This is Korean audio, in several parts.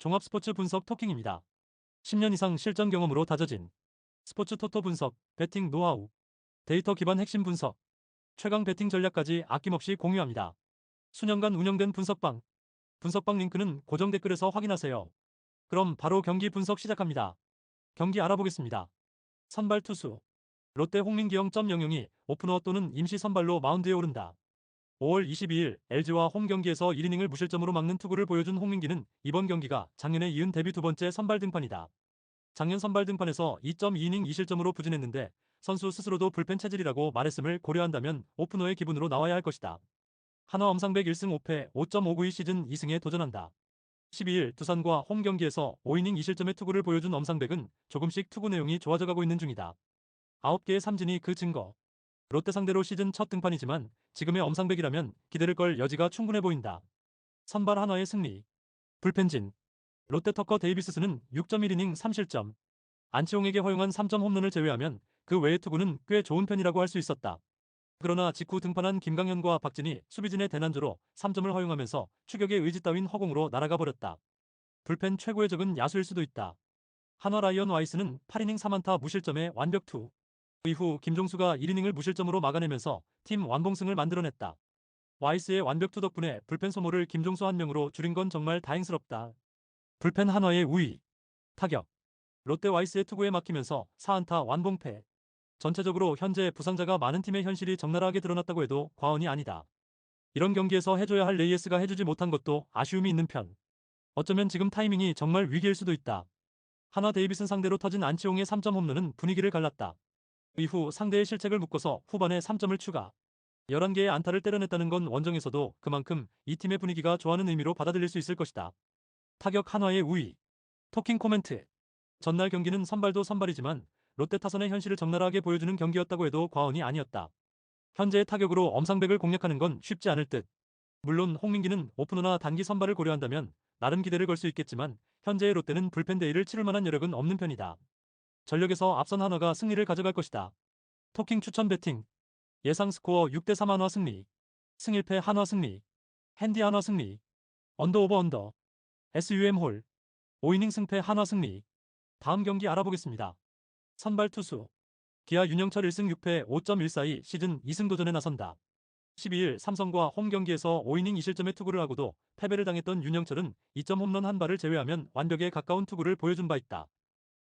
종합스포츠 분석 토킹입니다. 10년 이상 실전 경험으로 다져진 스포츠 토토 분석, 배팅 노하우, 데이터 기반 핵심 분석, 최강 배팅 전략까지 아낌없이 공유합니다. 수년간 운영된 분석방 링크는 고정 댓글에서 확인하세요. 그럼 바로 경기 분석 시작합니다. 경기 알아보겠습니다. 선발 투수 롯데 홍민기 0.00이 오프너 또는 임시 선발로 마운드에 오른다. 5월 22일 LG와 홈 경기에서 1이닝을 무실점으로 막는 투구를 보여준 홍민기는 이번 경기가 작년에 이은 데뷔 두 번째 선발 등판이다. 작년 선발 등판에서 2.2이닝 2실점으로 부진했는데 선수 스스로도 불펜 체질이라고 말했음을 고려한다면 오프너의 기분으로 나와야 할 것이다. 한화 엄상백 1승 5패 5.592 시즌 2승에 도전한다. 12일 두산과 홈 경기에서 5이닝 2실점의 투구를 보여준 엄상백은 조금씩 투구 내용이 좋아져가고 있는 중이다. 9개의 삼진이 그 증거. 롯데 상대로 시즌 첫 등판이지만 지금의 엄상백이라면 기대를 걸 여지가 충분해 보인다. 선발 한화의 승리. 불펜진. 롯데 터커 데이비스는 6.1이닝 3실점. 안치홍에게 허용한 3점 홈런을 제외하면 그 외의 투구는 꽤 좋은 편이라고 할 수 있었다. 그러나 직후 등판한 김강현과 박진이 수비진의 대난조로 3점을 허용하면서 추격의 의지 따윈 허공으로 날아가 버렸다. 불펜 최고의 적은 야수일 수도 있다. 한화 라이언 와이스는 8이닝 3안타 무실점의 완벽 투. 이후 김종수가 1이닝을 무실점으로 막아내면서 팀 완봉승을 만들어냈다. 와이스의 완벽 투 덕분에 불펜 소모를 김종수 한 명으로 줄인 건 정말 다행스럽다. 불펜 한화의 우위. 타격. 롯데 와이스의 투구에 막히면서 4안타 완봉패. 전체적으로 현재 부상자가 많은 팀의 현실이 적나라하게 드러났다고 해도 과언이 아니다. 이런 경기에서 해줘야 할 레이에스가 해주지 못한 것도 아쉬움이 있는 편. 어쩌면 지금 타이밍이 정말 위기일 수도 있다. 한화 데이비슨 상대로 터진 안치홍의 3점 홈런은 분위기를 갈랐다. 이후 상대의 실책을 묶어서 후반에 3점을 추가. 11개의 안타를 때려냈다는 건 원정에서도 그만큼 이 팀의 분위기가 좋아하는 의미로 받아들일 수 있을 것이다. 타격 한화의 우위. 토킹 코멘트. 전날 경기는 선발도 선발이지만 롯데 타선의 현실을 적나라하게 보여주는 경기였다고 해도 과언이 아니었다. 현재의 타격으로 엄상백을 공략하는 건 쉽지 않을 듯. 물론 홍민기는 오프너나 단기 선발을 고려한다면 나름 기대를 걸 수 있겠지만 현재의 롯데는 불펜 데이를 치를 만한 여력은 없는 편이다. 전력에서 앞선 한화가 승리를 가져갈 것이다. 토킹 추천 배팅. 예상 스코어 6대3 한화 승리. 승 1패 한화 승리. 핸디 한화 승리. 언더 오버 언더. SUM 홀. 5이닝 승패 한화 승리. 다음 경기 알아보겠습니다. 선발 투수. 기아 윤영철 1승 6패 5.142 시즌 2승 도전에 나선다. 12일 삼성과 홈 경기에서 5이닝 2실점의 투구를 하고도 패배를 당했던 윤영철은 2점 홈런 한 발을 제외하면 완벽에 가까운 투구를 보여준 바 있다.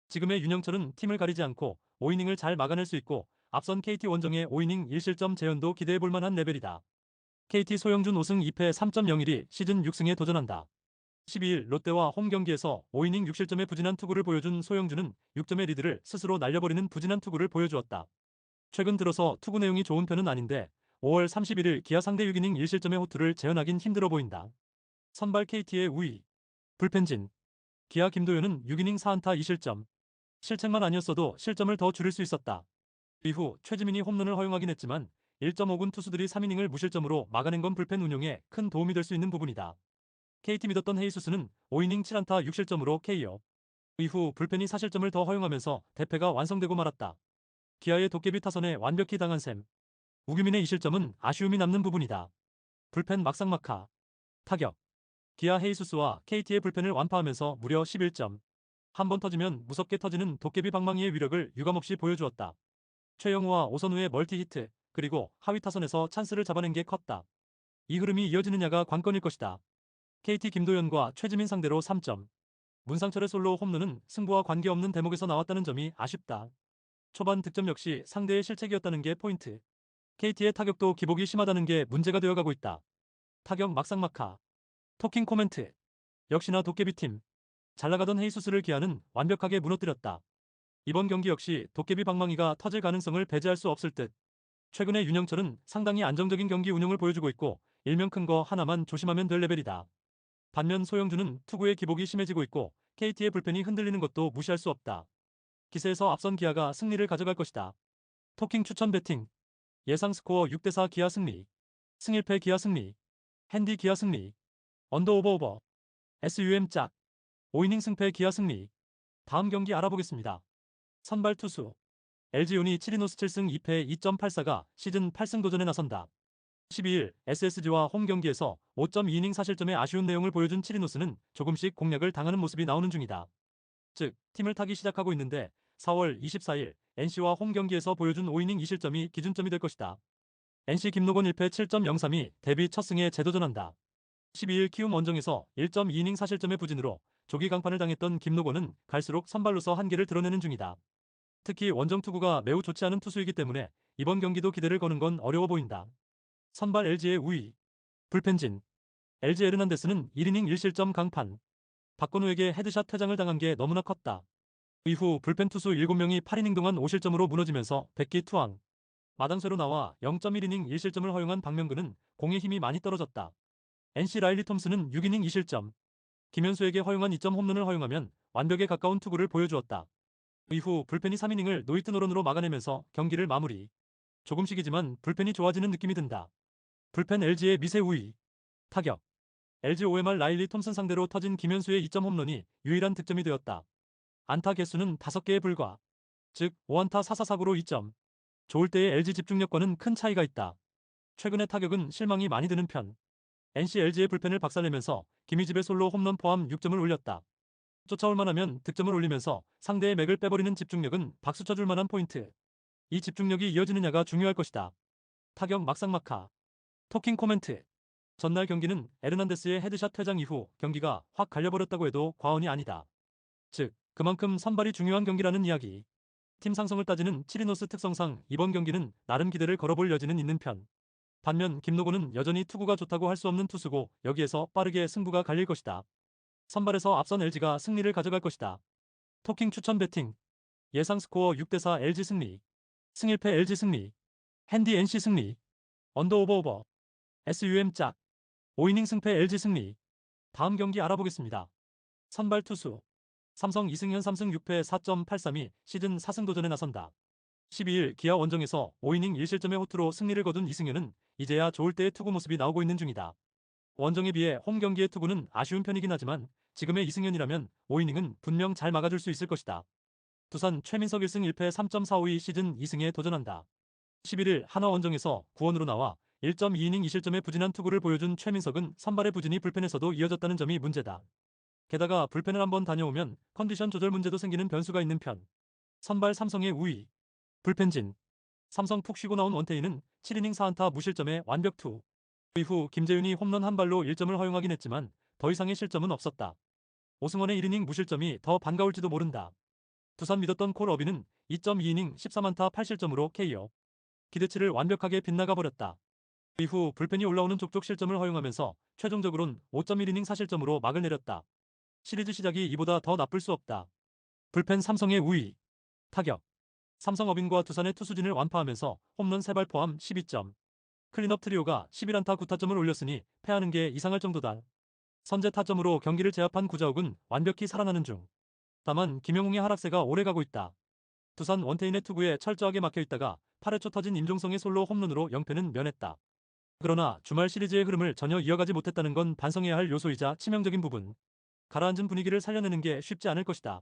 지금의 윤영철은 팀을 가리지 않고 5이닝을 잘 막아낼 수 있고 앞선 KT 원정의 5이닝 1실점 재현도 기대해볼 만한 레벨이다. KT 소영준 5승 2패 3.01이 시즌 6승에 도전한다. 12일 롯데와 홈 경기에서 5이닝 6실점의 부진한 투구를 보여준 소영준은 6점의 리드를 스스로 날려버리는 부진한 투구를 보여주었다. 최근 들어서 투구 내용이 좋은 편은 아닌데 5월 31일 기아 상대 6이닝 1실점의 호투를 재현하긴 힘들어 보인다. 선발 KT의 우위. 불펜진. 기아 김도현은 6이닝 4안타 2실점. 실책만 아니었어도 실점을 더 줄일 수 있었다. 이후 최지민이 홈런을 허용하긴 했지만 1.5군 투수들이 3이닝을 무실점으로 막아낸 건 불펜 운용에 큰 도움이 될 수 있는 부분이다. KT 믿었던 헤이수스는 5이닝 7안타 6실점으로 KO. 이후 불펜이 4실점을 더 허용하면서 대패가 완성되고 말았다. 기아의 도깨비 타선에 완벽히 당한 셈. 우규민의 2실점은 아쉬움이 남는 부분이다. 불펜 막상막하. 타격. 기아 헤이수스와 KT의 불펜을 완파하면서 무려 11점. 한 번 터지면 무섭게 터지는 도깨비 방망이의 위력을 유감없이 보여주었다. 최영우와 오선우의 멀티히트, 그리고 하위 타선에서 찬스를 잡아낸 게 컸다. 이 흐름이 이어지느냐가 관건일 것이다. KT 김도현과 최지민 상대로 3점. 문상철의 솔로 홈런은 승부와 관계없는 대목에서 나왔다는 점이 아쉽다. 초반 득점 역시 상대의 실책이었다는 게 포인트. KT의 타격도 기복이 심하다는 게 문제가 되어가고 있다. 타격 막상막하. 토킹 코멘트. 역시나 도깨비팀. 잘나가던 헤이수스를 기아는 완벽하게 무너뜨렸다. 이번 경기 역시 도깨비 방망이가 터질 가능성을 배제할 수 없을 듯. 최근에 윤영철은 상당히 안정적인 경기 운영을 보여주고 있고 일명 큰 거 하나만 조심하면 될 레벨이다. 반면 소영준은 투구의 기복이 심해지고 있고 KT의 불펜이 흔들리는 것도 무시할 수 없다. 기세에서 앞선 기아가 승리를 가져갈 것이다. 토킹 추천 배팅. 예상 스코어 6대4 기아 승리. 승 1패 기아 승리. 핸디 기아 승리. 언더 오버 오버. SUM 짝. 5이닝 승패 기아 승리. 다음 경기 알아보겠습니다. 선발 투수. LG운이 7이노스 7승 2패 2.84가 시즌 8승 도전에 나선다. 12일 SSG와 홈 경기에서 5.2이닝 사실점의 아쉬운 내용을 보여준 치리노스는 조금씩 공략을 당하는 모습이 나오는 중이다. 즉, 팀을 타기 시작하고 있는데 4월 24일 NC와 홈 경기에서 보여준 5이닝 2실점이 기준점이 될 것이다. NC 김노곤 1패 7.03이 데뷔 첫 승에 재도전한다. 12일 키움 원정에서 1.2이닝 사실점의 부진으로 조기 강판을 당했던 김노곤은 갈수록 선발로서 한계를 드러내는 중이다. 특히 원정 투구가 매우 좋지 않은 투수이기 때문에 이번 경기도 기대를 거는 건 어려워 보인다. 선발 LG의 우위, 불펜진. LG 에르난데스는 1이닝 1실점 강판. 박건우에게 헤드샷 퇴장을 당한 게 너무나 컸다. 이후 불펜 투수 7명이 8이닝 동안 5실점으로 무너지면서 백기 투항. 마당쇠로 나와 0.1이닝 1실점을 허용한 박명근은 공의 힘이 많이 떨어졌다. NC 라일리 톰슨은 6이닝 2실점. 김현수에게 허용한 2점 홈런을 허용하면 완벽에 가까운 투구를 보여주었다. 이후 불펜이 3이닝을 노히트 노런으로 막아내면서 경기를 마무리. 조금씩이지만 불펜이 좋아지는 느낌이 든다. 불펜 LG의 미세 우위. 타격. LG OMR 라일리 톰슨 상대로 터진 김현수의 2점 홈런이 유일한 득점이 되었다. 안타 개수는 5개에 불과. 즉 5안타 4사사구로 2점. 좋을 때의 LG 집중력과는 큰 차이가 있다. 최근의 타격은 실망이 많이 드는 편. NC LG의 불펜을 박살내면서 김희집의 솔로 홈런 포함 6점을 올렸다. 쫓아올 만하면 득점을 올리면서 상대의 맥을 빼버리는 집중력은 박수 쳐줄 만한 포인트. 이 집중력이 이어지느냐가 중요할 것이다. 타격 막상막하. 토킹 코멘트. 전날 경기는 에르난데스의 헤드샷 퇴장 이후 경기가 확 갈려버렸다고 해도 과언이 아니다. 즉, 그만큼 선발이 중요한 경기라는 이야기. 팀 상성을 따지는 치리노스 특성상 이번 경기는 나름 기대를 걸어볼 여지는 있는 편. 반면 김노곤은 여전히 투구가 좋다고 할 수 없는 투수고 여기에서 빠르게 승부가 갈릴 것이다. 선발에서 앞선 LG가 승리를 가져갈 것이다. 토킹 추천 배팅. 예상 스코어 6대4 LG 승리. 승1패 LG 승리. 핸디 NC 승리. 언더 오버. SUM 짝. 5이닝 승패 LG 승리. 다음 경기 알아보겠습니다. 선발 투수. 삼성 이승현 3승 6패 4.832 시즌 4승 도전에 나선다. 12일 기아 원정에서 5이닝 1실점의 호투로 승리를 거둔 이승현은 이제야 좋을 때의 투구 모습이 나오고 있는 중이다. 원정에 비해 홈 경기의 투구는 아쉬운 편이긴 하지만 지금의 이승현이라면 5이닝은 분명 잘 막아줄 수 있을 것이다. 두산 최민석 1승 1패 3.452 시즌 2승에 도전한다. 11일 한화 원정에서 구원으로 나와 1.2이닝 2실점의 부진한 투구를 보여준 최민석은 선발의 부진이 불펜에서도 이어졌다는 점이 문제다. 게다가 불펜을 한번 다녀오면 컨디션 조절 문제도 생기는 변수가 있는 편. 선발 삼성의 우위. 불펜진. 삼성 푹 쉬고 나온 원태인은 7이닝 4안타 무실점의 완벽 투. 이후 김재윤이 홈런 한 발로 1점을 허용하긴 했지만 더 이상의 실점은 없었다. 오승원의 1이닝 무실점이 더 반가울지도 모른다. 두산 믿었던 콜 어비는 2.2이닝 13안타 8실점으로 KO. 기대치를 완벽하게 빗나가 버렸다. 이후 불펜이 올라오는 족족 실점을 허용하면서 최종적으론 5.1이닝 4실점으로 막을 내렸다. 시리즈 시작이 이보다 더 나쁠 수 없다. 불펜 삼성의 우위. 타격. 삼성 어빈과 두산의 투수진을 완파하면서 홈런 3발 포함 12점. 클린업 트리오가 11안타 9타점을 올렸으니 패하는 게 이상할 정도다. 선제 타점으로 경기를 제압한 구자욱은 완벽히 살아나는 중. 다만 김영웅의 하락세가 오래가고 있다. 두산 원태인의 투구에 철저하게 막혀있다가 8회 초 터진 임종성의 솔로 홈런으로 0패는 면했다. 그러나 주말 시리즈의 흐름을 전혀 이어가지 못했다는 건 반성해야 할 요소이자 치명적인 부분. 가라앉은 분위기를 살려내는 게 쉽지 않을 것이다.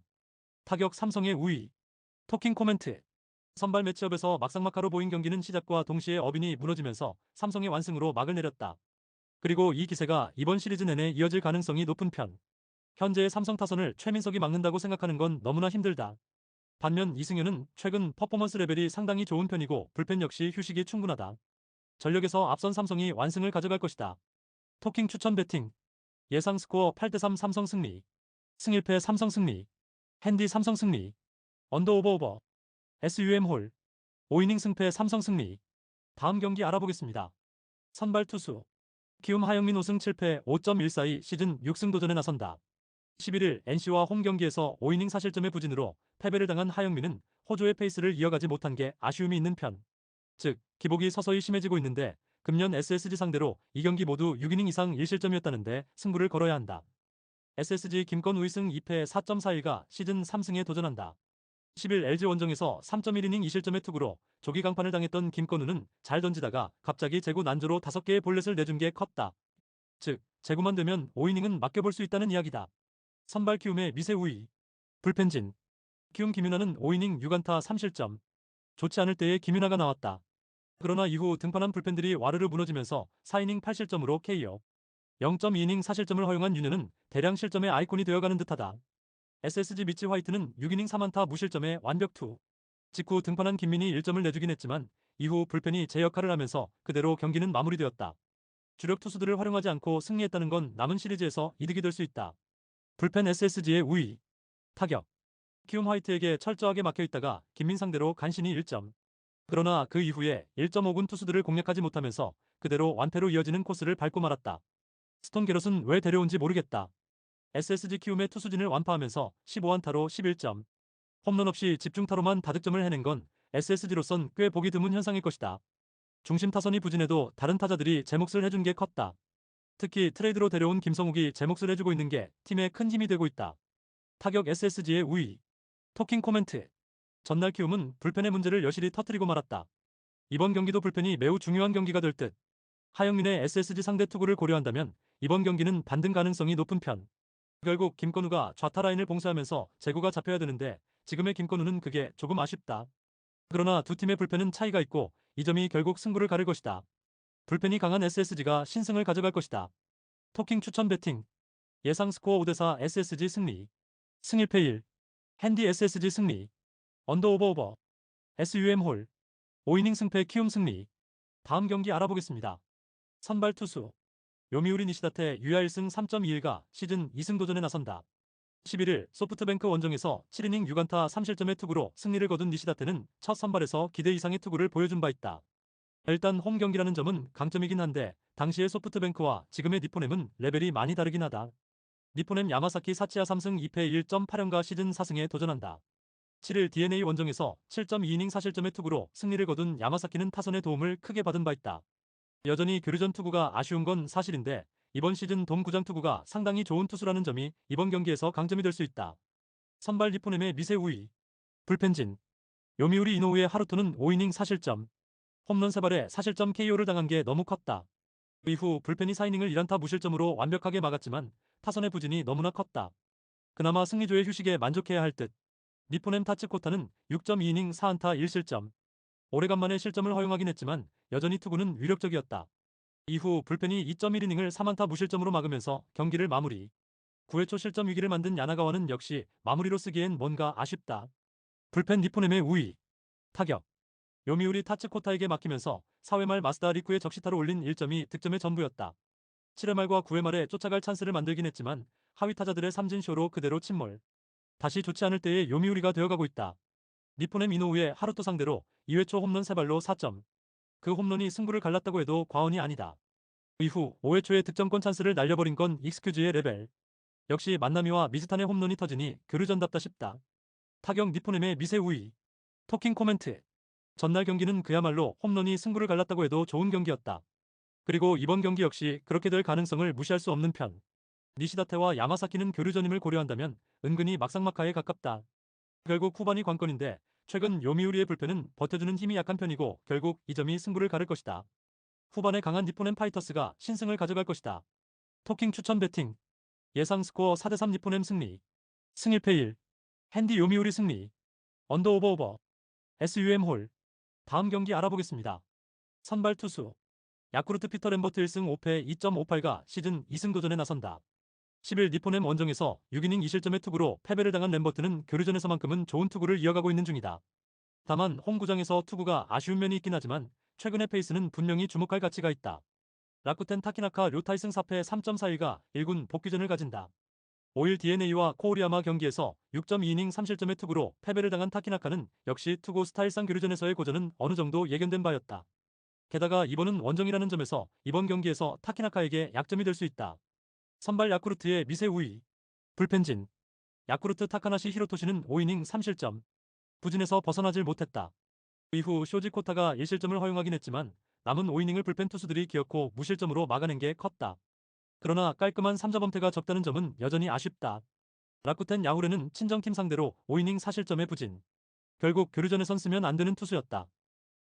타격 삼성의 우위. 토킹 코멘트. 선발 매치업에서 막상막하로 보인 경기는 시작과 동시에 어빈이 무너지면서 삼성의 완승으로 막을 내렸다. 그리고 이 기세가 이번 시리즈 내내 이어질 가능성이 높은 편. 현재의 삼성 타선을 최민석이 막는다고 생각하는 건 너무나 힘들다. 반면 이승현은 최근 퍼포먼스 레벨이 상당히 좋은 편이고 불펜 역시 휴식이 충분하다. 전력에서 앞선 삼성이 완승을 가져갈 것이다. 토킹 추천 배팅. 예상 스코어 8대3 삼성 승리. 승1패 삼성 승리. 핸디 삼성 승리. 언더 오버. SUM 홀. 5이닝 승패 삼성 승리. 다음 경기 알아보겠습니다. 선발 투수. 키움 하영민 5승 7패 5.142 시즌 6승 도전에 나선다. 11일 NC와 홈 경기에서 5이닝 사실점의 부진으로 패배를 당한 하영민은 호조의 페이스를 이어가지 못한 게 아쉬움이 있는 편. 즉, 기복이 서서히 심해지고 있는데 금년 SSG 상대로 이 경기 모두 6이닝 이상 1실점이었다는데 승부를 걸어야 한다. SSG 김건우 2승 2패 4.41가 시즌 3승에 도전한다. 10일 LG 원정에서 3.1이닝 2실점의 투구로 조기 강판을 당했던 김건우는 잘 던지다가 갑자기 제구 난조로 5개의 볼넷을 내준 게 컸다. 즉, 제구만 되면 5이닝은 맡겨볼 수 있다는 이야기다. 선발 키움의 미세 우위. 불펜진. 키움 김윤아는 5이닝 6안타 3실점. 좋지 않을 때의 김윤아가 나왔다. 그러나 이후 등판한 불펜들이 와르르 무너지면서 4이닝 8실점으로 KO. 0.2이닝 4실점을 허용한 윤현은 대량 실점의 아이콘이 되어가는 듯하다. SSG 미치 화이트는 6이닝 3안타 무실점의 완벽 투. 직후 등판한 김민희 1점을 내주긴 했지만 이후 불펜이 제 역할을 하면서 그대로 경기는 마무리되었다. 주력 투수들을 활용하지 않고 승리했다는 건 남은 시리즈에서 이득이 될 수 있다. 불펜 SSG의 우위. 타격. 키움 화이트에게 철저하게 막혀있다가 김민 상대로 간신히 1점. 그러나 그 이후에 1.5군 투수들을 공략하지 못하면서 그대로 완패로 이어지는 코스를 밟고 말았다. 스톤 게럿은 왜 데려온지 모르겠다. SSG 키움의 투수진을 완파하면서 15안타로 11점. 홈런 없이 집중타로만 다득점을 해낸 건 SSG로선 꽤 보기 드문 현상일 것이다. 중심 타선이 부진해도 다른 타자들이 제 몫을 해준 게 컸다. 특히 트레이드로 데려온 김성욱이 제 몫을 해주고 있는 게 팀에 큰 힘이 되고 있다. 타격 SSG의 우위. 토킹 코멘트. 전날 키움은 불펜의 문제를 여실히 터뜨리고 말았다. 이번 경기도 불펜이 매우 중요한 경기가 될 듯. 하영민의 SSG 상대 투구를 고려한다면 이번 경기는 반등 가능성이 높은 편. 결국 김건우가 좌타 라인을 봉쇄하면서 제구가 잡혀야 되는데 지금의 김건우는 그게 조금 아쉽다. 그러나 두 팀의 불펜은 차이가 있고 이 점이 결국 승부를 가를 것이다. 불펜이 강한 SSG가 신승을 가져갈 것이다. 토킹 추천 배팅. 예상 스코어 5대4 SSG 승리. 승일패 1. 핸디 SSG 승리. 언더 오버 SUM 홀. 5이닝 승패 키움 승리. 다음 경기 알아보겠습니다. 선발 투수. 요미우리 니시다테 유야 1승 3.21가 시즌 2승 도전에 나선다. 11일 소프트뱅크 원정에서 7이닝 6안타 3실점의 투구로 승리를 거둔 니시다테는 첫 선발에서 기대 이상의 투구를 보여준 바 있다. 일단 홈 경기라는 점은 강점이긴 한데 당시의 소프트뱅크와 지금의 니포넴은 레벨이 많이 다르긴 하다. 니포넴 야마사키 사치야 3승 2패 1.8연가 시즌 4승에 도전한다. 7일 DNA 원정에서 7.2이닝 4실점의 투구로 승리를 거둔 야마사키는 타선의 도움을 크게 받은 바 있다. 여전히 교류전 투구가 아쉬운 건 사실인데 이번 시즌 돔구장 투구가 상당히 좋은 투수라는 점이 이번 경기에서 강점이 될 수 있다. 선발 니포넴의 미세 우위. 불펜진. 요미우리 이노우의 하루토는 5이닝 4실점. 홈런 3발에 4실점 KO를 당한 게 너무 컸다. 이후 불펜이 4이닝을 1안타 무실점으로 완벽하게 막았지만 타선의 부진이 너무나 컸다. 그나마 승리조의 휴식에 만족해야 할 듯. 니포넴 타츠코타는 6.2이닝 4안타 1실점. 오래간만에 실점을 허용하긴 했지만 여전히 투구는 위력적이었다. 이후 불펜이 2.1이닝을 3안타 무실점으로 막으면서 경기를 마무리. 9회 초 실점 위기를 만든 야나가와는 역시 마무리로 쓰기엔 뭔가 아쉽다. 불펜 니포넴의 우위. 타격. 요미우리 타츠코타에게 막히면서 4회 말 마스다 리쿠의 적시타로 올린 1점이 득점의 전부였다. 7회 말과 9회 말에 쫓아갈 찬스를 만들긴 했지만 하위 타자들의 삼진쇼로 그대로 침몰. 다시 좋지 않을 때의 요미우리가 되어가고 있다. 니포넴 이노우의 하루토 상대로 2회 초 홈런 3발로 4점. 그 홈런이 승부를 갈랐다고 해도 과언이 아니다. 이후 5회 초에 득점권 찬스를 날려버린 건 익스큐즈의 레벨. 역시 만나미와 미즈탄의 홈런이 터지니 교류전답다 싶다. 타격 니포넴의 미세 우위. 토킹 코멘트. 전날 경기는 그야말로 홈런이 승부를 갈랐다고 해도 좋은 경기였다. 그리고 이번 경기 역시 그렇게 될 가능성을 무시할 수 없는 편. 니시다테와 야마사키는 교류전임을 고려한다면 은근히 막상막하에 가깝다. 결국 후반이 관건인데 최근 요미우리의 불펜은 버텨주는 힘이 약한 편이고 결국 이 점이 승부를 가를 것이다. 후반에 강한 니포넴 파이터스가 신승을 가져갈 것이다. 토킹 추천 배팅. 예상 스코어 4대3 니포넴 승리. 승일패 1. 핸디 요미우리 승리. 언더 오버 SUM 홀. 다음 경기 알아보겠습니다. 선발 투수. 야쿠르트 피터 램버트 1승 5패 2.58가 시즌 2승 도전에 나선다. 10일 니포넴 원정에서 6이닝 2실점의 투구로 패배를 당한 램버트는 교류전에서만큼은 좋은 투구를 이어가고 있는 중이다. 다만 홈구장에서 투구가 아쉬운 면이 있긴 하지만 최근의 페이스는 분명히 주목할 가치가 있다. 라쿠텐 타키나카 료타이승 4패 3.41가 1군 복귀전을 가진다. 5일 DNA와 코오리야마 경기에서 6.2이닝 3실점의 투구로 패배를 당한 타키나카는 역시 투구 스타일상 교류전에서의 고전은 어느 정도 예견된 바였다. 게다가 이번은 원정이라는 점에서 이번 경기에서 타키나카에게 약점이 될 수 있다. 선발 야쿠르트의 미세 우위. 불펜진. 야쿠르트 타카나시 히로토시는 5이닝 3실점. 부진에서 벗어나질 못했다. 이후 쇼지 코타가 1실점을 허용하긴 했지만 남은 5이닝을 불펜 투수들이 기어코 무실점으로 막아낸 게 컸다. 그러나 깔끔한 3자범퇴가 적다는 점은 여전히 아쉽다. 라쿠텐 야후레는 친정팀 상대로 5이닝 4실점의 부진. 결국 교류전에선 쓰면 안 되는 투수였다.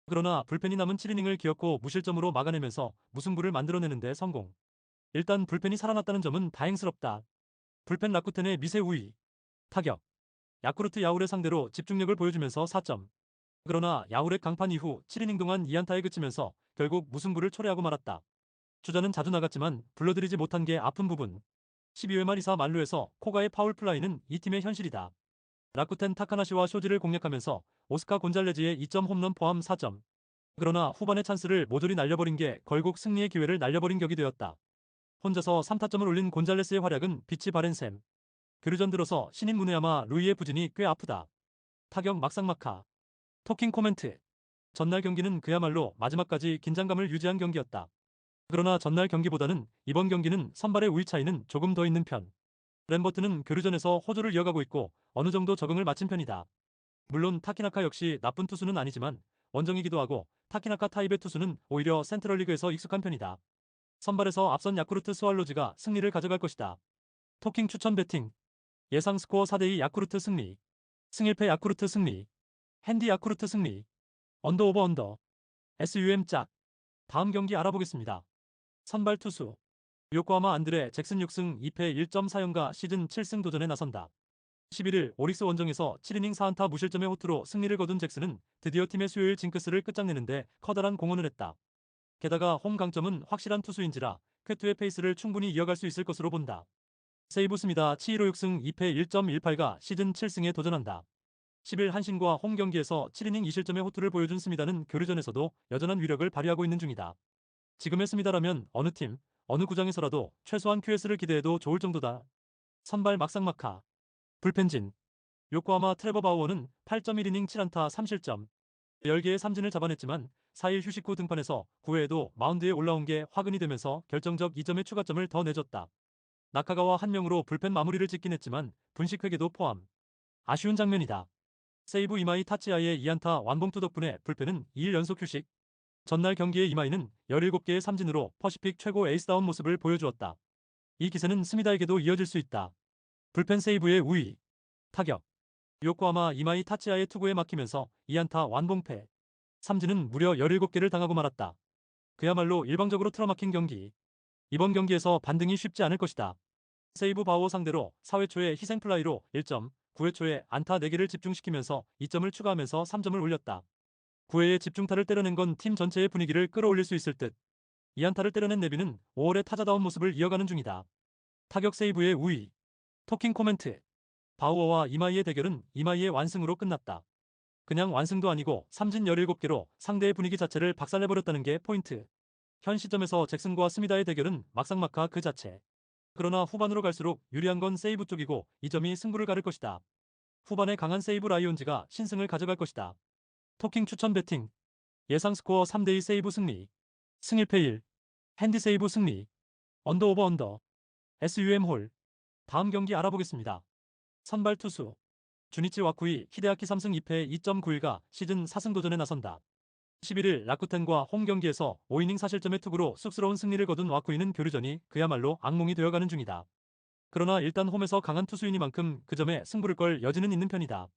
그러나 불펜이 남은 7이닝을 기어코 무실점으로 막아내면서 무승부를 만들어내는데 성공. 일단 불펜이 살아났다는 점은 다행스럽다. 불펜 라쿠텐의 미세 우위. 타격. 야쿠르트 야후레 상대로 집중력을 보여주면서 4점. 그러나 야구렉 강판 이후 7이닝 동안 2안타에 그치면서 결국 무승부를 초래하고 말았다. 주자는 자주 나갔지만 불러들이지 못한 게 아픈 부분. 12회 말 2사 만루에서 코가의 파울플라이는 이 팀의 현실이다. 라쿠텐 타카나시와 쇼지를 공략하면서 오스카 곤잘레즈의 2점 홈런 포함 4점. 그러나 후반의 찬스를 모조리 날려버린 게 결국 승리의 기회를 날려버린 격이 되었다. 혼자서 3타점을 올린 곤잘레스의 활약은 빛이 발한 셈. 교류전 들어서 신인 무네야마 루이의 부진이 꽤 아프다. 타격 막상막하. 토킹 코멘트. 전날 경기는 그야말로 마지막까지 긴장감을 유지한 경기였다. 그러나 전날 경기보다는 이번 경기는 선발의 우위 차이는 조금 더 있는 편. 램버트는 교류전에서 호조를 이어가고 있고 어느 정도 적응을 마친 편이다. 물론 타키나카 역시 나쁜 투수는 아니지만 원정이기도 하고 타키나카 타입의 투수는 오히려 센트럴리그에서 익숙한 편이다. 선발에서 앞선 야쿠르트 스왈로즈가 승리를 가져갈 것이다. 토킹 추천 배팅. 예상 스코어 4대2 야쿠르트 승리. 승일패 야쿠르트 승리. 핸디 야쿠르트 승리. 언더 오버 언더. SUM 짝. 다음 경기 알아보겠습니다. 선발 투수. 요코하마 안드레 잭슨 6승 2패 1.4연가 시즌 7승 도전에 나선다. 11일 오릭스 원정에서 7이닝 4안타 무실점의 호투로 승리를 거둔 잭슨은 드디어 팀의 수요일 징크스를 끝장내는데 커다란 공헌을 했다. 게다가 홈 강점은 확실한 투수인지라 쾌투의 페이스를 충분히 이어갈 수 있을 것으로 본다. 세이브 스미다 치히로 6승 2패 1.18가 시즌 7승에 도전한다. 10일 한신과 홈 경기에서 7이닝 2실점의 호투를 보여준 스미다는 교류전에서도 여전한 위력을 발휘하고 있는 중이다. 지금의 스미다라면 어느 팀, 어느 구장에서라도 최소한 QS를 기대해도 좋을 정도다. 선발 막상막하. 불펜진. 요코하마 트레버 바우어는 8.1이닝 7안타 3실점. 10개의 삼진을 잡아냈지만 4일 휴식 후 등판에서 9회에도 마운드에 올라온 게 화근이 되면서 결정적 2점의 추가점을 더 내줬다. 나카가와 한 명으로 불펜 마무리를 짓긴 했지만 분식 회계도 포함. 아쉬운 장면이다. 세이브 이마이 타치아의 2안타 완봉투 덕분에 불펜은 2일 연속 휴식. 전날 경기의 이마이는 17개의 삼진으로 퍼시픽 최고 에이스다운 모습을 보여주었다. 이 기세는 스미다에게도 이어질 수 있다. 불펜 세이브의 우위. 타격. 요코하마 이마이 타치아의 투구에 막히면서 2안타 완봉패. 삼진은 무려 17개를 당하고 말았다. 그야말로 일방적으로 틀어막힌 경기. 이번 경기에서 반등이 쉽지 않을 것이다. 세이브 바우어 상대로 4회 초에 희생플라이로 1점, 9회 초에 안타 4개를 집중시키면서 2점을 추가하면서 3점을 올렸다. 9회에 집중타를 때려낸 건 팀 전체의 분위기를 끌어올릴 수 있을 듯. 2안타를 때려낸 네비는 5월의 타자다운 모습을 이어가는 중이다. 타격 세이브의 우위. 토킹 코멘트. 바우어와 이마이의 대결은 이마이의 완승으로 끝났다. 그냥 완승도 아니고 삼진 17개로 상대의 분위기 자체를 박살내버렸다는 게 포인트. 현 시점에서 잭슨과 스미다의 대결은 막상막하 그 자체. 그러나 후반으로 갈수록 유리한 건 세이브 쪽이고 이 점이 승부를 가를 것이다. 후반에 강한 세이브 라이온즈가 신승을 가져갈 것이다. 토킹 추천 배팅. 예상 스코어 3대2 세이브 승리. 승일패 1. 핸디 세이브 승리. 언더 오버 언더. SUM 홀. 다음 경기 알아보겠습니다. 선발 투수. 주니치 와쿠이 히데아키 3승 2패 2.91가 시즌 4승 도전에 나선다. 11일 라쿠텐과 홈 경기에서 5이닝 4실점의 투구로 쑥스러운 승리를 거둔 와쿠이는 교류전이 그야말로 악몽이 되어가는 중이다. 그러나 일단 홈에서 강한 투수이니만큼 그 점에 승부를 걸 여지는 있는 편이다.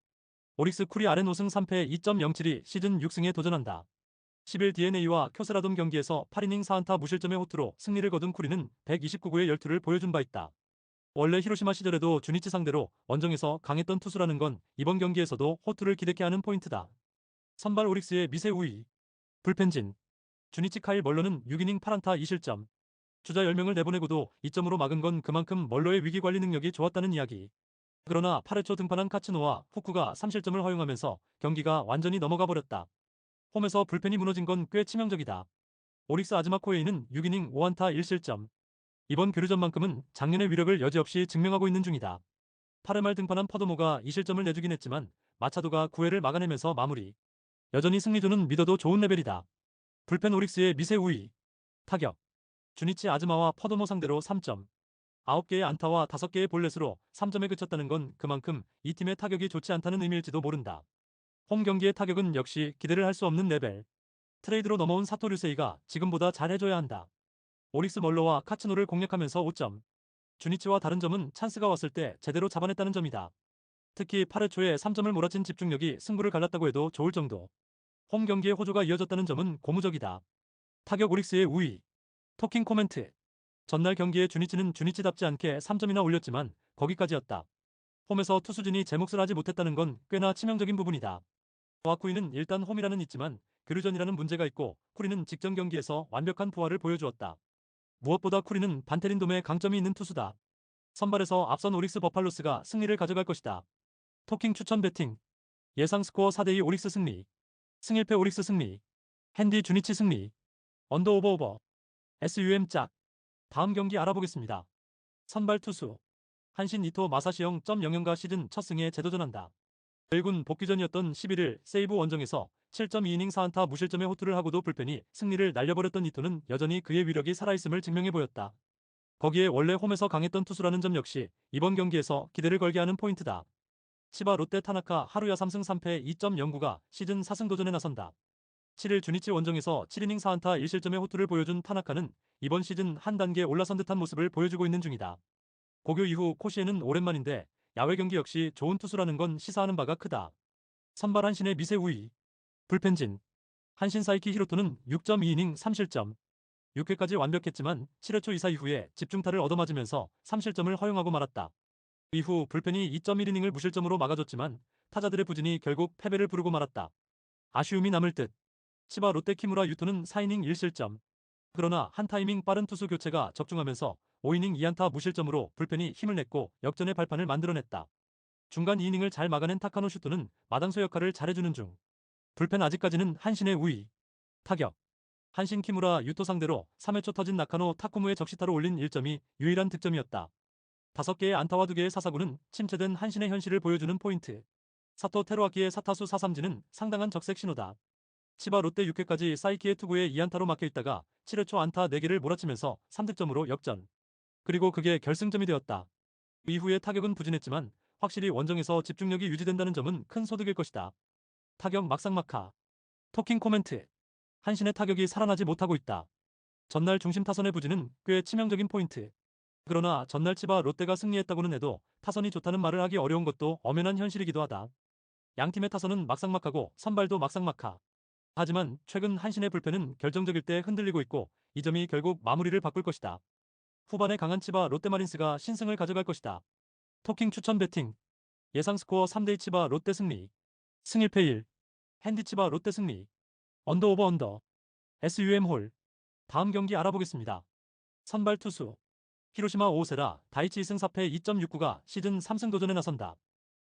오릭스 쿨이 아렌 5승 3패 2.07이 시즌 6승에 도전한다. 10일 DNA와 쿄스라돔 경기에서 8이닝 4안타 무실점의 호투로 승리를 거둔 쿠리는 129구의 열투를 보여준 바 있다. 원래 히로시마 시절에도 주니치 상대로 원정에서 강했던 투수라는 건 이번 경기에서도 호투를 기대케 하는 포인트다. 선발 오릭스의 미세 우위. 불펜진. 주니치 카일 멀러는 6이닝 8안타 2실점. 주자 10명을 내보내고도 2점으로 막은 건 그만큼 멀러의 위기 관리 능력이 좋았다는 이야기. 그러나 8회 초 등판한 카츠노와 후쿠가 3실점을 허용하면서 경기가 완전히 넘어가 버렸다. 홈에서 불펜이 무너진 건 꽤 치명적이다. 오릭스 아즈마 코에이는 6이닝 5안타 1실점. 이번 교류전만큼은 작년의 위력을 여지없이 증명하고 있는 중이다. 8회 말 등판한 퍼도모가 2실점을 내주긴 했지만 마차도가 9회를 막아내면서 마무리. 여전히 승리조는 믿어도 좋은 레벨이다. 불펜 오릭스의 미세 우위. 타격. 주니치 아즈마와 퍼도모 상대로 3점. 9개의 안타와 5개의 볼넷으로 3점에 그쳤다는 건 그만큼 이 팀의 타격이 좋지 않다는 의미일지도 모른다. 홈 경기의 타격은 역시 기대를 할 수 없는 레벨. 트레이드로 넘어온 사토 류세이가 지금보다 잘해줘야 한다. 오릭스 멀러와 카츠노를 공략하면서 5점. 주니치와 다른 점은 찬스가 왔을 때 제대로 잡아냈다는 점이다. 특히 8회 초에 3점을 몰아친 집중력이 승부를 갈랐다고 해도 좋을 정도. 홈 경기에 호조가 이어졌다는 점은 고무적이다. 타격 오릭스의 우위. 토킹 코멘트. 전날 경기에 주니치는 주니치답지 않게 3점이나 올렸지만 거기까지였다. 홈에서 투수진이 제 몫을 하지 못했다는 건 꽤나 치명적인 부분이다. 와쿠이는 일단 홈이라는 있지만 교류전이라는 문제가 있고 쿠리는 직전 경기에서 완벽한 부활을 보여주었다. 무엇보다 쿠리는 반테린돔에 강점이 있는 투수다. 선발에서 앞선 오릭스 버팔로스가 승리를 가져갈 것이다. 토킹 추천 배팅. 예상 스코어 4대2 오릭스 승리. 승일패 오릭스 승리. 핸디 주니치 승리. 언더 오버 오버. SUM 짝. 다음 경기 알아보겠습니다. 선발 투수. 한신 이토 마사시형 .00가 시즌 첫 승에 재도전한다. 군 복귀전이었던 11일 세이브 원정에서 7.2이닝 4안타 무실점의 호투를 하고도 불펜이 승리를 날려버렸던 이토는 여전히 그의 위력이 살아있음을 증명해 보였다. 거기에 원래 홈에서 강했던 투수라는 점 역시 이번 경기에서 기대를 걸게 하는 포인트다. 치바 롯데 타나카 하루야 3승 3패 2.09가 시즌 4승 도전에 나선다. 7일 주니치 원정에서 7이닝 4안타 1실점의 호투를 보여준 타나카는 이번 시즌 한 단계 올라선 듯한 모습을 보여주고 있는 중이다. 고교 이후 코시에는 오랜만인데 야외 경기 역시 좋은 투수라는 건 시사하는 바가 크다. 선발 한신의 미세 우위. 불펜진. 한신 사이키 히로토는 6.2이닝 3실점. 6회까지 완벽했지만 7회 초 2사 이후에 집중타를 얻어맞으면서 3실점을 허용하고 말았다. 이후 불펜이 2.1이닝을 무실점으로 막아줬지만 타자들의 부진이 결국 패배를 부르고 말았다. 아쉬움이 남을 듯. 치바 롯데 키무라 유토는 4이닝 1실점. 그러나 한 타이밍 빠른 투수 교체가 적중하면서 5이닝 2안타 무실점으로 불펜이 힘을 냈고 역전의 발판을 만들어냈다. 중간 2이닝을 잘 막아낸 타카노 슈토는 마당소 역할을 잘해주는 중. 불펜 아직까지는 한신의 우위. 타격. 한신 키무라 유토 상대로 3회 초 터진 나카노 타쿠무의 적시타로 올린 1점이 유일한 득점이었다. 5개의 안타와 2개의 사사구는 침체된 한신의 현실을 보여주는 포인트. 사토 테루아키의 사타수 4삼진은 상당한 적색 신호다. 치바 롯데 6회까지 사이키의 투구에 2안타로 막혀있다가 7회 초 안타 4개를 몰아치면서 3득점으로 역전. 그리고 그게 결승점이 되었다. 이후에 타격은 부진했지만 확실히 원정에서 집중력이 유지된다는 점은 큰 소득일 것이다. 타격 막상막하. 토킹 코멘트. 한신의 타격이 살아나지 못하고 있다. 전날 중심 타선의 부진은 꽤 치명적인 포인트. 그러나 전날 치바 롯데가 승리했다고는 해도 타선이 좋다는 말을 하기 어려운 것도 엄연한 현실이기도 하다. 양팀의 타선은 막상막하고 선발도 막상막하. 하지만 최근 한신의 불펜은 결정적일 때 흔들리고 있고 이 점이 결국 마무리를 바꿀 것이다. 후반에 강한 치바 롯데마린스가 신승을 가져갈 것이다. 토킹 추천 배팅. 예상 스코어 3대2 치바 롯데 승리. 승일패 1. 핸디 치바 롯데 승리. 언더 오버 언더. SUM 홀. 다음 경기 알아보겠습니다. 선발 투수. 히로시마 오세라 다이치 2승 4패 2.69가 시즌 3승 도전에 나선다.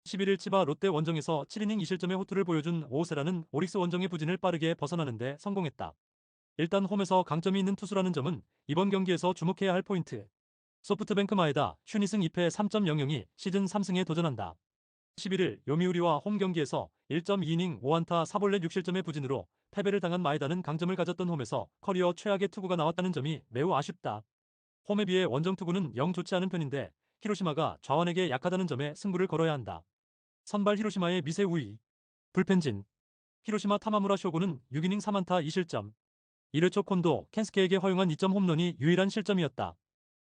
11일 치바 롯데 원정에서 7이닝 2실점의 호투를 보여준 오세라는 오릭스 원정의 부진을 빠르게 벗어나는데 성공했다. 일단 홈에서 강점이 있는 투수라는 점은 이번 경기에서 주목해야 할 포인트. 소프트뱅크 마에다 슈니승 2패 3.00이 시즌 3승에 도전한다. 11일 요미우리와 홈 경기에서 1.2이닝 5안타 4볼넷 6실점의 부진으로 패배를 당한 마에다는 강점을 가졌던 홈에서 커리어 최악의 투구가 나왔다는 점이 매우 아쉽다. 홈에 비해 원정 투구는 영 좋지 않은 편인데 히로시마가 좌완에게 약하다는 점에 승부를 걸어야 한다. 선발 히로시마의 미세 우위. 불펜진. 히로시마 타마무라 쇼고는 6이닝 3안타 2실점. 1회 초 콘도 켄스케에게 허용한 2점 홈런이 유일한 실점이었다.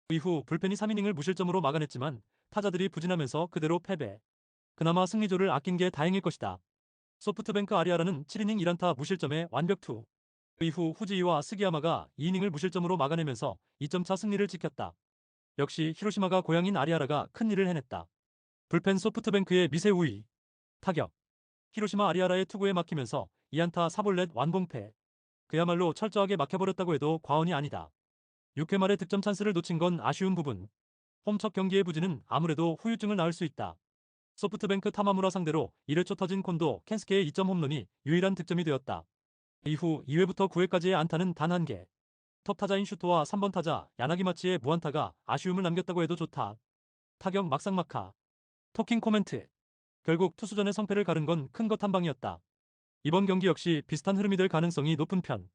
이후 불펜이 3이닝을 무실점으로 막아냈지만 타자들이 부진하면서 그대로 패배. 그나마 승리조를 아낀 게 다행일 것이다. 소프트뱅크 아리아라는 7이닝 1안타 무실점의 완벽투. 이후 후지이와 스기야마가 2이닝을 무실점으로 막아내면서 2점차 승리를 지켰다. 역시 히로시마가 고향인 아리아라가 큰일을 해냈다. 불펜 소프트뱅크의 미세 우위. 타격. 히로시마 아리아라의 투구에 막히면서 2안타 4볼넷 완봉패. 그야말로 철저하게 막혀버렸다고 해도 과언이 아니다. 6회 말에 득점 찬스를 놓친 건 아쉬운 부분. 홈 첫 경기의 부진은 아무래도 후유증을 낳을 수 있다. 소프트뱅크 타마무라 상대로 1회 초 터진 콘도 켄스케의 2점 홈런이 유일한 득점이 되었다. 이후 2회부터 9회까지의 안타는 단 1개. 톱 타자인 슈토와 3번 타자 야나기마치의 무안타가 아쉬움을 남겼다고 해도 좋다. 타격 막상막하. 토킹 코멘트. 결국 투수전의 성패를 가른 건 큰 것 한 방이었다. 이번 경기 역시 비슷한 흐름이 될 가능성이 높은 편.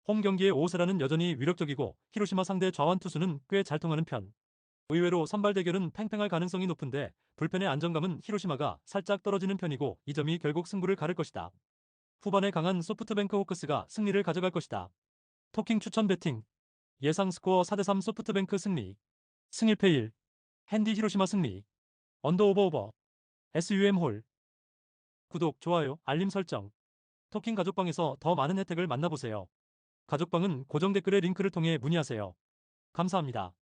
홈 경기의 오세라는 여전히 위력적이고 히로시마 상대 좌완 투수는 꽤 잘 통하는 편. 의외로 선발 대결은 팽팽할 가능성이 높은데 불펜의 안정감은 히로시마가 살짝 떨어지는 편이고 이 점이 결국 승부를 가를 것이다. 후반에 강한 소프트뱅크 호크스가 승리를 가져갈 것이다. 토킹 추천 배팅. 예상 스코어 4대3 소프트뱅크 승리. 승일패 1. 핸디 히로시마 승리. 언더 오버 오버. SUM 홀. 구독, 좋아요, 알림 설정. 토킹 가족방에서 더 많은 혜택을 만나보세요. 가족방은 고정 댓글의 링크를 통해 문의하세요. 감사합니다.